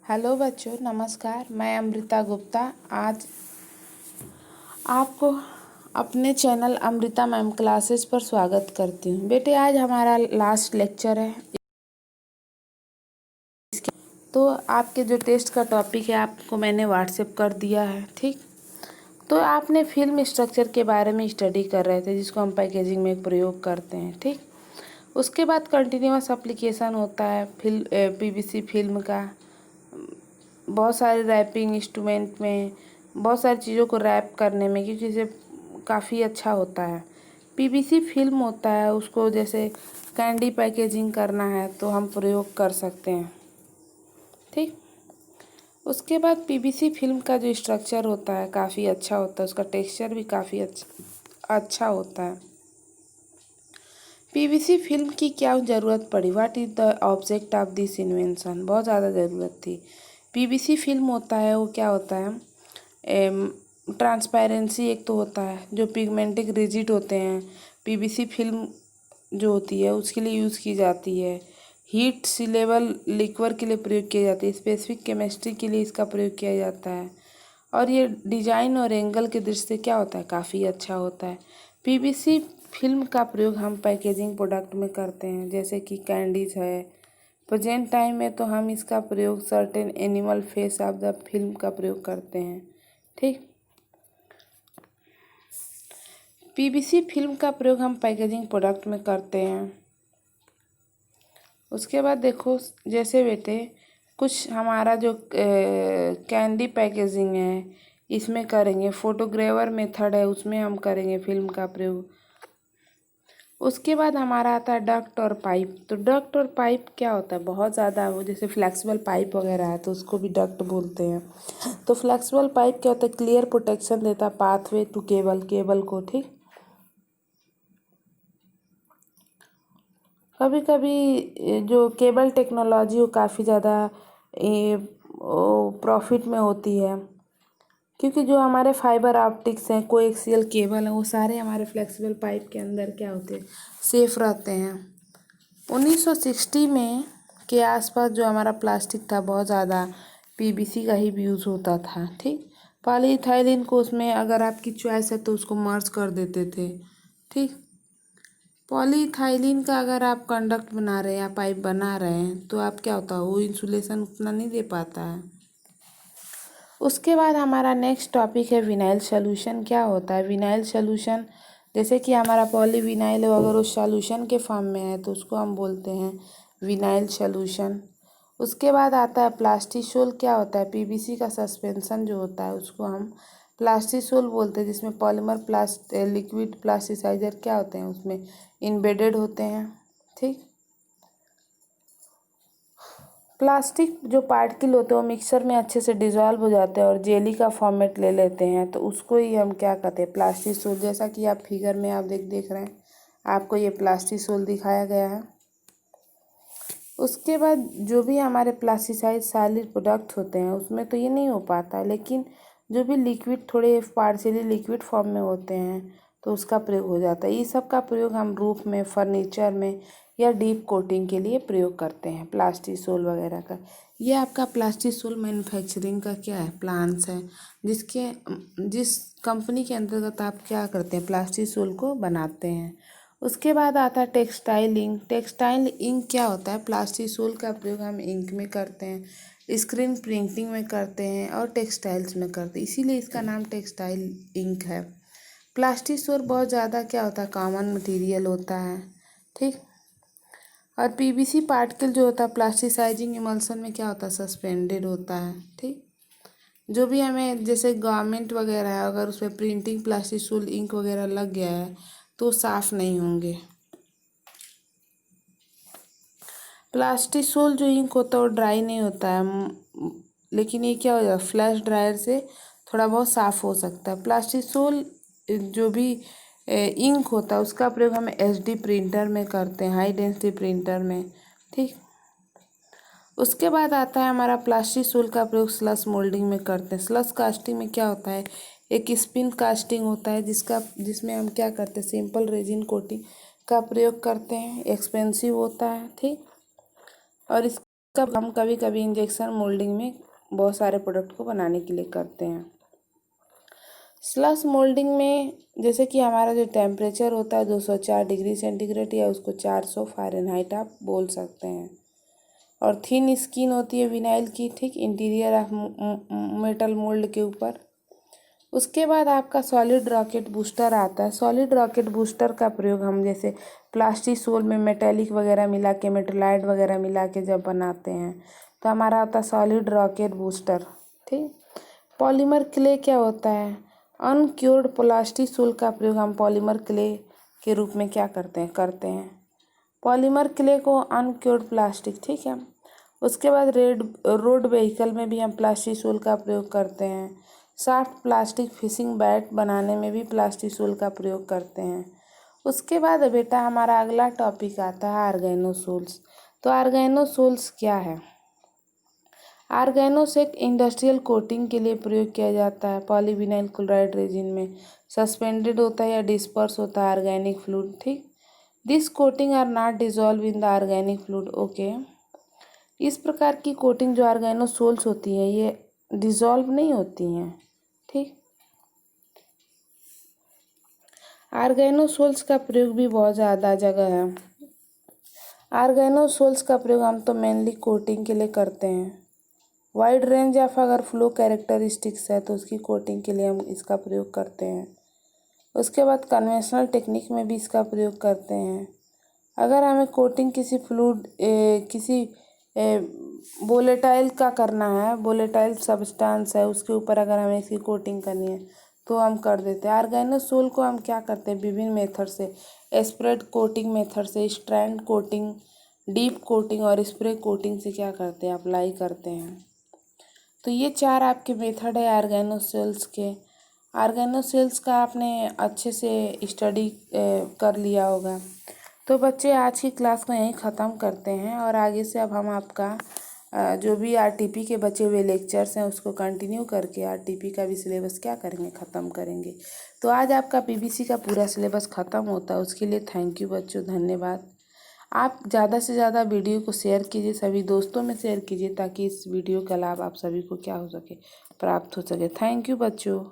Hello बच्चों, नमस्कार। मैं अमृता गुप्ता आज आपको अपने चैनल अमृता मैम क्लासेस पर स्वागत करती हूँ। बेटे, आज हमारा लास्ट लेक्चर है। तो आपके जो टेस्ट का टॉपिक है आपको मैंने व्हाट्सएप कर दिया है, ठीक। तो आपने फिल्म स्ट्रक्चर के बारे में स्टडी कर रहे थे, जिसको हम पैकेजिंग में प्रयोग करते हैं, ठीक। उसके बाद कंटिन्यूअस एप्लीकेशन होता है पीवीसी फिल्म का। बहुत सारे रैपिंग इंस्ट्रूमेंट में, बहुत सारी चीज़ों को रैप करने में, क्योंकि इसे काफ़ी अच्छा होता है। पीवीसी फिल्म होता है, उसको जैसे कैंडी पैकेजिंग करना है तो हम प्रयोग कर सकते हैं, ठीक। उसके बाद पीवीसी फिल्म का जो स्ट्रक्चर होता है काफ़ी अच्छा होता है, उसका टेक्सचर भी काफ़ी अच्छा होता है। पीवीसी फिल्म की क्या ज़रूरत पड़ी? What is the object of this invention? बहुत ज़्यादा ज़रूरत थी। पीवीसी फिल्म होता है वो क्या होता है, ट्रांसपेरेंसी एक तो होता है, जो पिगमेंटिक रिजिड होते हैं। पीवीसी फिल्म जो होती है उसके लिए यूज़ की जाती है। हीट सीलेबल लिक्वर के लिए प्रयोग किया जाता है। स्पेसिफिक केमिस्ट्री के लिए इसका प्रयोग किया जाता है। और ये डिजाइन और एंगल के दृष्टि से क्या होता है, काफ़ी अच्छा होता है। पीवीसी फिल्म का प्रयोग हम पैकेजिंग प्रोडक्ट में करते हैं, जैसे कि कैंडीज है। प्रेजेंट टाइम में तो हम इसका प्रयोग certain animal face of the film का प्रयोग करते हैं, ठीक। पीवीसी फिल्म का प्रयोग हम पैकेजिंग प्रोडक्ट में करते हैं। उसके बाद देखो, जैसे बेटे कुछ हमारा जो कैंडी पैकेजिंग है इसमें करेंगे, फोटोग्राफर मेथड है उसमें हम करेंगे फिल्म का प्रयोग। उसके बाद हमारा आता है डक्ट और पाइप। तो डक्ट और पाइप क्या होता है, बहुत ज़्यादा वो जैसे फ्लेक्सिबल पाइप वगैरह है तो उसको भी डक्ट बोलते हैं। तो फ्लेक्सिबल पाइप क्या होता है, क्लियर प्रोटेक्शन देता है पाथवे टू केबल को, ठीक। कभी कभी जो केबल टेक्नोलॉजी वो काफ़ी ज़्यादा प्रॉफिट में होती है, क्योंकि जो हमारे फाइबर ऑप्टिक्स हैं, कोएक्सियल केबल है, वो सारे हमारे फ्लेक्सिबल पाइप के अंदर क्या होते हैं, सेफ रहते हैं। 1960 में के आसपास जो हमारा प्लास्टिक था बहुत ज़्यादा पीवीसी का ही यूज़ होता था, ठीक। पॉलीइथाइलिन को उसमें अगर आपकी चॉइस है तो उसको मर्ज कर देते थे, ठीक। पॉलीइथाइलिन का अगर आप कंडक्ट बना रहे हैं या पाइप बना रहे हैं तो आप क्या होता है, वो इंसुलेशन उतना नहीं दे पाता है। उसके बाद हमारा नेक्स्ट टॉपिक है विनाइल सॉल्यूशन। क्या होता है विनाइल सॉल्यूशन? जैसे कि हमारा पॉलीविनाइल अगर उस सॉल्यूशन के फॉर्म में है तो उसको हम बोलते हैं विनाइल सॉल्यूशन। उसके बाद आता है प्लास्टिसोल। क्या होता है, पीवीसी का सस्पेंशन जो होता है उसको हम प्लास्टिसोल बोलते हैं, जिसमें पॉलीमर लिक्विड प्लास्टिसाइजर क्या होते हैं उसमें इम्बेडेड होते हैं, ठीक। प्लास्टिक जो पार्टिकल होते हैं वो मिक्सर में अच्छे से डिज़ोल्व हो जाते हैं और जेली का फॉर्मेट ले लेते हैं, तो उसको ही हम क्या कहते हैं, प्लास्टिसोल। जैसा कि आप फिगर में आप देख रहे हैं, आपको ये प्लास्टिसोल दिखाया गया है। उसके बाद जो भी हमारे प्लास्टिसाइज सॉलिड प्रोडक्ट होते हैं उसमें तो ये नहीं हो पाता, लेकिन जो भी लिक्विड थोड़े पार्शियली लिक्विड फॉर्म में होते हैं तो उसका प्रयोग हो जाता है। ये सब का प्रयोग हम रूफ में, फर्नीचर में या डीप कोटिंग के लिए प्रयोग करते हैं प्लास्टिसोल वगैरह का। ये आपका प्लास्टिसोल मैन्युफैक्चरिंग का क्या है, प्लान्स है, जिस कंपनी के अंतर्गत आप क्या करते हैं, प्लास्टिसोल को बनाते हैं। उसके बाद आता है टेक्सटाइल इंक। टेक्सटाइल इंक क्या होता है, प्लास्टिसोल का प्रयोग हम इंक में करते हैं, स्क्रीन प्रिंटिंग में करते हैं और टेक्सटाइल्स में करते हैं, इसीलिए इसका नाम टेक्सटाइल इंक है। प्लास्टिसोल बहुत ज़्यादा क्या होता है, कॉमन मटेरियल होता है, ठीक। और पीवीसी पार्टिकल जो होता है प्लास्टिसाइजिंग इमल्सन में क्या होता है, सस्पेंडेड होता है, ठीक। जो भी हमें जैसे गारमेंट वगैरह है, अगर उसमें प्रिंटिंग प्लास्टिसोल इंक वगैरह लग गया है तो साफ़ नहीं होंगे। प्लास्टिसोल जो इंक होता है वो ड्राई नहीं होता है, लेकिन ये क्या हो जाता है, फ्लैश ड्रायर से थोड़ा बहुत साफ़ हो सकता है। प्लास्टिसोल जो भी इंक होता है उसका प्रयोग हम एचडी प्रिंटर में करते हैं, हाई डेंसिटी प्रिंटर में, ठीक। उसके बाद आता है हमारा प्लास्टिसोल का प्रयोग स्लस मोल्डिंग में करते हैं। स्लस कास्टिंग में क्या होता है, एक स्पिन कास्टिंग होता है जिसमें हम क्या करते हैं, सिंपल रेजिन कोटिंग का प्रयोग करते हैं, एक्सपेंसिव होता है, ठीक। और इस हम कभी कभी इंजेक्शन मोल्डिंग में बहुत सारे प्रोडक्ट को बनाने के लिए करते हैं। स्लश मोल्डिंग में जैसे कि हमारा जो टेम्परेचर होता है 204 डिग्री सेंटीग्रेड या उसको 400 फ़ारेनहाइट आप बोल सकते हैं। और थिन स्किन होती है विनाइल की, ठीक, इंटीरियर ऑफ मेटल मोल्ड के ऊपर। उसके बाद आपका सॉलिड रॉकेट बूस्टर आता है। सॉलिड रॉकेट बूस्टर का प्रयोग हम जैसे प्लास्टिक सोल में मेटेलिक वगैरह मिला के, मेटेलाइट वगैरह मिला के जब बनाते हैं तो हमारा होता है सॉलिड रॉकेट बूस्टर, ठीक। पॉलीमर क्ले क्या होता है? अनक्योर्ड प्लास्टिक सोल का प्रयोग हम पॉलीमर क्ले के रूप में क्या करते हैं पॉलीमर क्ले को अनक्योर्ड प्लास्टिक, ठीक है। उसके बाद रोड व्हीकल में भी हम प्लास्टिक सोल का प्रयोग करते हैं। सॉफ्ट प्लास्टिक फिशिंग बैट बनाने में भी प्लास्टिक सोल का प्रयोग करते हैं। उसके बाद बेटा हमारा अगला टॉपिक आता है आर्गेनोसोल्स। तो आर्गेनोसोल्स क्या है? आर्गेनोस एक इंडस्ट्रियल कोटिंग के लिए प्रयोग किया जाता है। पॉलीविनाइल क्लोराइड रेजिन में सस्पेंडेड होता है या डिस्पर्स होता है ऑर्गेनिक फ्लूइड, ठीक। This coating are not dissolve in the organic fluid, okay. इस प्रकार की कोटिंग जो आर्गेनोसोल्स होती है ये डिजॉल्व नहीं होती हैं, ठीक। आर्गेनोसोल्स का प्रयोग भी बहुत ज़्यादा जगह है। आर्गेनोसोल्स का प्रयोग हम तो मेनली कोटिंग के लिए करते हैं। वाइड रेंज ऑफ अगर फ्लो कैरेक्टरिस्टिक्स है तो उसकी कोटिंग के लिए हम इसका प्रयोग करते हैं। उसके बाद कन्वेंशनल टेक्निक में भी इसका प्रयोग करते हैं। अगर हमें कोटिंग किसी फ्लूइड किसी वोलेटाइल का करना है, वोलेटाइल सब्सटेंस है उसके ऊपर अगर हमें इसकी कोटिंग करनी है तो हम कर देते हैं। आर्गेनोसोल को हम क्या करते हैं विभिन्न मेथड से, स्प्रेड कोटिंग मेथड से, स्ट्रैंड कोटिंग, डीप कोटिंग और स्प्रे कोटिंग से क्या करते हैं अप्लाई करते हैं। तो ये 4 आपके मेथड है आर्गेनोसोल्स के। आर्गेनोसोल्स का आपने अच्छे से स्टडी कर लिया होगा। तो बच्चे आज की क्लास को यहीं ख़त्म करते हैं और आगे से अब हम आपका जो भी आरटीपी के बचे हुए लेक्चर्स हैं उसको कंटिन्यू करके आरटीपी का भी सिलेबस क्या करेंगे, ख़त्म करेंगे। तो आज आपका पीबीसी का पूरा सिलेबस ख़त्म होता है। उसके लिए थैंक यू बच्चों, धन्यवाद। आप ज़्यादा से ज़्यादा वीडियो को शेयर कीजिए, सभी दोस्तों में शेयर कीजिए ताकि इस वीडियो का लाभ आप सभी को क्या हो सके, प्राप्त हो सके। थैंक यू बच्चों।